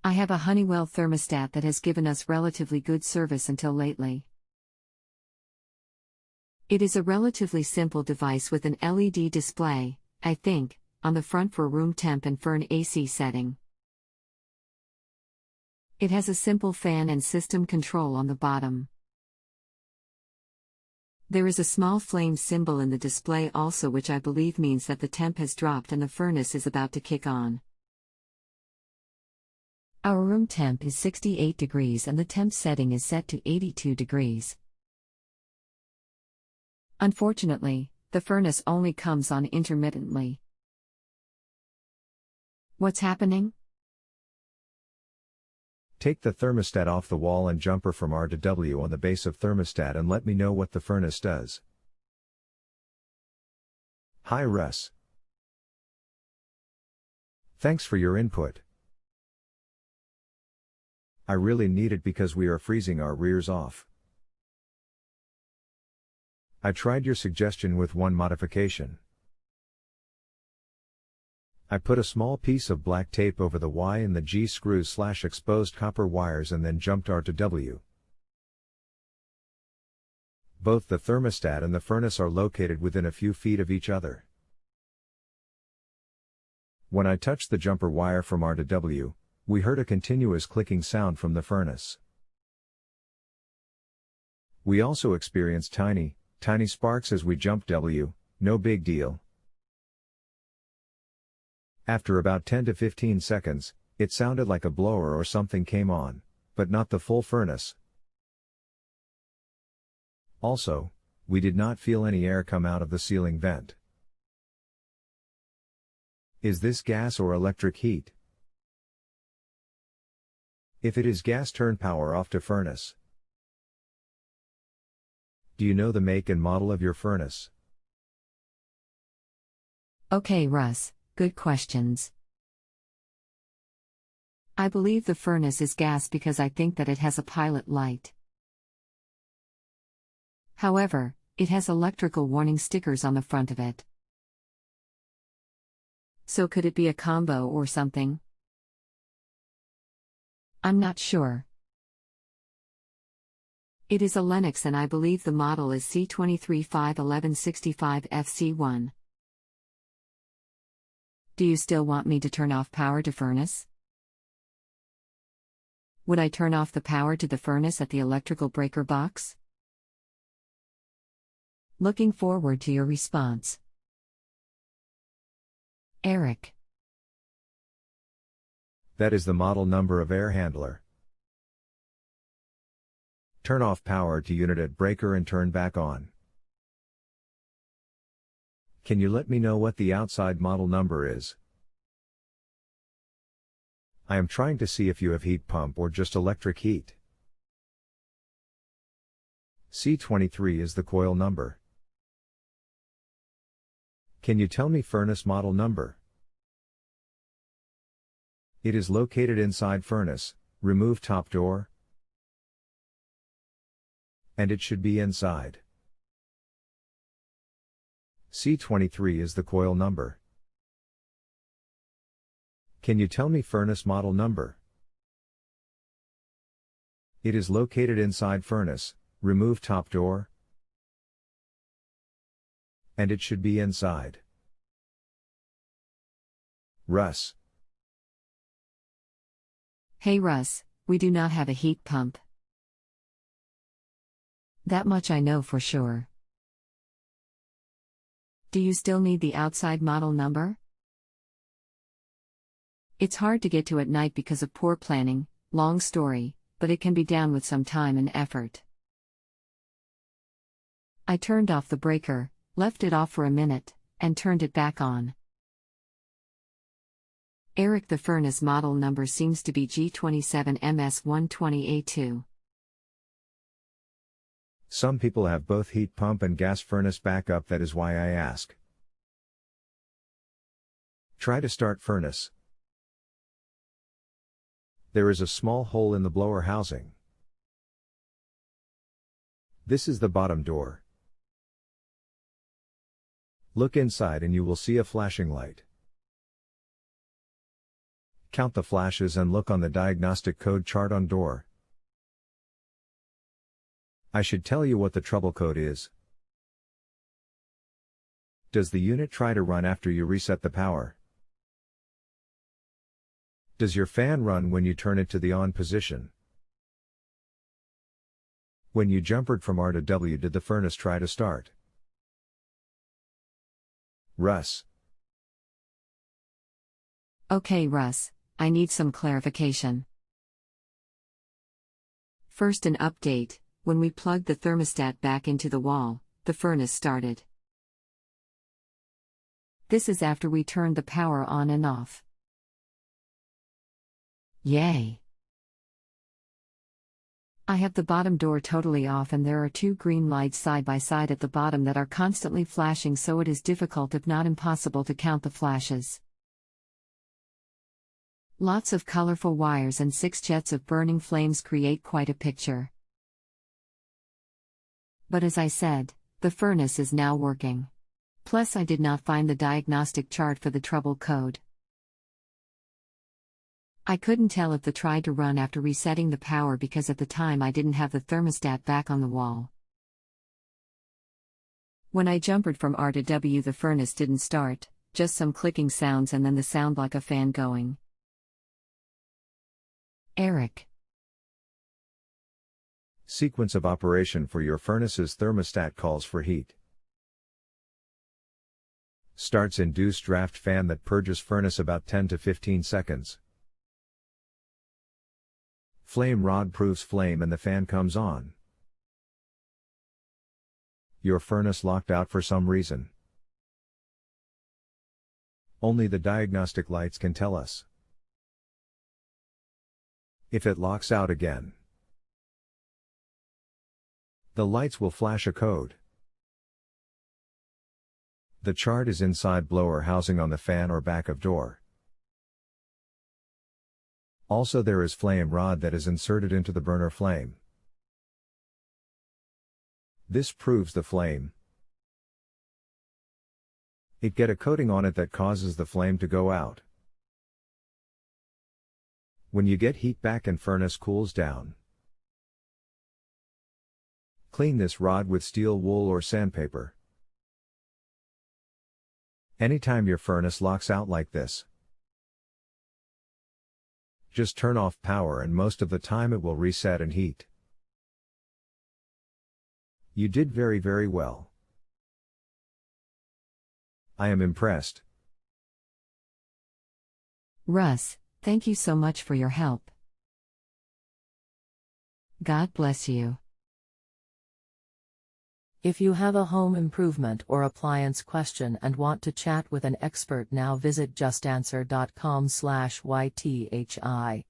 I have a Honeywell thermostat that has given us relatively good service until lately. It is a relatively simple device with an LED display, I think, on the front for room temp and furn AC setting. It has a simple fan and system control on the bottom. There is a small flame symbol in the display also, which I believe means that the temp has dropped and the furnace is about to kick on. Our room temp is 68 degrees and the temp setting is set to 82 degrees. Unfortunately, the furnace only comes on intermittently. What's happening? Take the thermostat off the wall and jumper from R to W on the base of thermostat and let me know what the furnace does. Hi Russ. Thanks for your input. I really need it because we are freezing our rears off. I tried your suggestion with one modification. I put a small piece of black tape over the Y and the G screws / exposed copper wires and then jumped R to W. Both the thermostat and the furnace are located within a few feet of each other. When I touched the jumper wire from R to W, we heard a continuous clicking sound from the furnace. We also experienced tiny sparks as we jumped W, no big deal. After about 10 to 15 seconds, it sounded like a blower or something came on, but not the full furnace. Also, we did not feel any air come out of the ceiling vent. Is this gas or electric heat? If it is gas, turn power off to furnace. Do you know the make and model of your furnace? Okay, Russ, good questions. I believe the furnace is gas because I think that it has a pilot light. However, it has electrical warning stickers on the front of it. So could it be a combo or something? I'm not sure. It is a Lennox and I believe the model is C2351165FC1. Do you still want me to turn off power to furnace? Would I turn off the power to the furnace at the electrical breaker box? Looking forward to your response. Eric. That is the model number of air handler. Turn off power to unit at breaker and turn back on. Can you let me know what the outside model number is? I am trying to see if you have heat pump or just electric heat. C23 is the coil number. Can you tell me furnace model number? It is located inside furnace, remove top door. And it should be inside. C23 is the coil number. Can you tell me furnace model number? It is located inside furnace, remove top door. And it should be inside. Russ. Hey Russ, we do not have a heat pump. That much I know for sure. Do you still need the outside model number? It's hard to get to at night because of poor planning, long story, but it can be done with some time and effort. I turned off the breaker, left it off for a minute, and turned it back on. Eric, the furnace model number seems to be G27MS120A2. Some people have both heat pump and gas furnace backup, that is why I ask. Try to start furnace. There is a small hole in the blower housing. This is the bottom door. Look inside and you will see a flashing light. Count the flashes and look on the diagnostic code chart on door. I should tell you what the trouble code is. Does the unit try to run after you reset the power? Does your fan run when you turn it to the on position? When you jumpered from R to W, did the furnace try to start? Russ. Okay, Russ, I need some clarification. First, an update: when we plugged the thermostat back into the wall, the furnace started. This is after we turned the power on and off. Yay! I have the bottom door totally off and there are two green lights side by side at the bottom that are constantly flashing, so it is difficult if not impossible to count the flashes. Lots of colorful wires and 6 jets of burning flames create quite a picture. But as I said, the furnace is now working. Plus, I did not find the diagnostic chart for the trouble code. I couldn't tell if the tried to run after resetting the power because at the time I didn't have the thermostat back on the wall. When I jumpered from R to W, the furnace didn't start, just some clicking sounds and then the sound like a fan going. Eric. Sequence of operation for your furnace's thermostat calls for heat. Starts induced draft fan that purges furnace about 10 to 15 seconds. Flame rod proves flame and the fan comes on. Your furnace locked out for some reason. Only the diagnostic lights can tell us. If it locks out again, the lights will flash a code. The chart is inside blower housing on the fan or back of door. Also, there is flame rod that is inserted into the burner flame. This proves the flame. It get a coating on it that causes the flame to go out. When you get heat back and furnace cools down, clean this rod with steel wool or sandpaper. Anytime your furnace locks out like this, just turn off power and most of the time it will reset and heat. You did very, very well. I am impressed. Russ, thank you so much for your help. God bless you. If you have a home improvement or appliance question and want to chat with an expert now, visit justanswer.com/YTHI.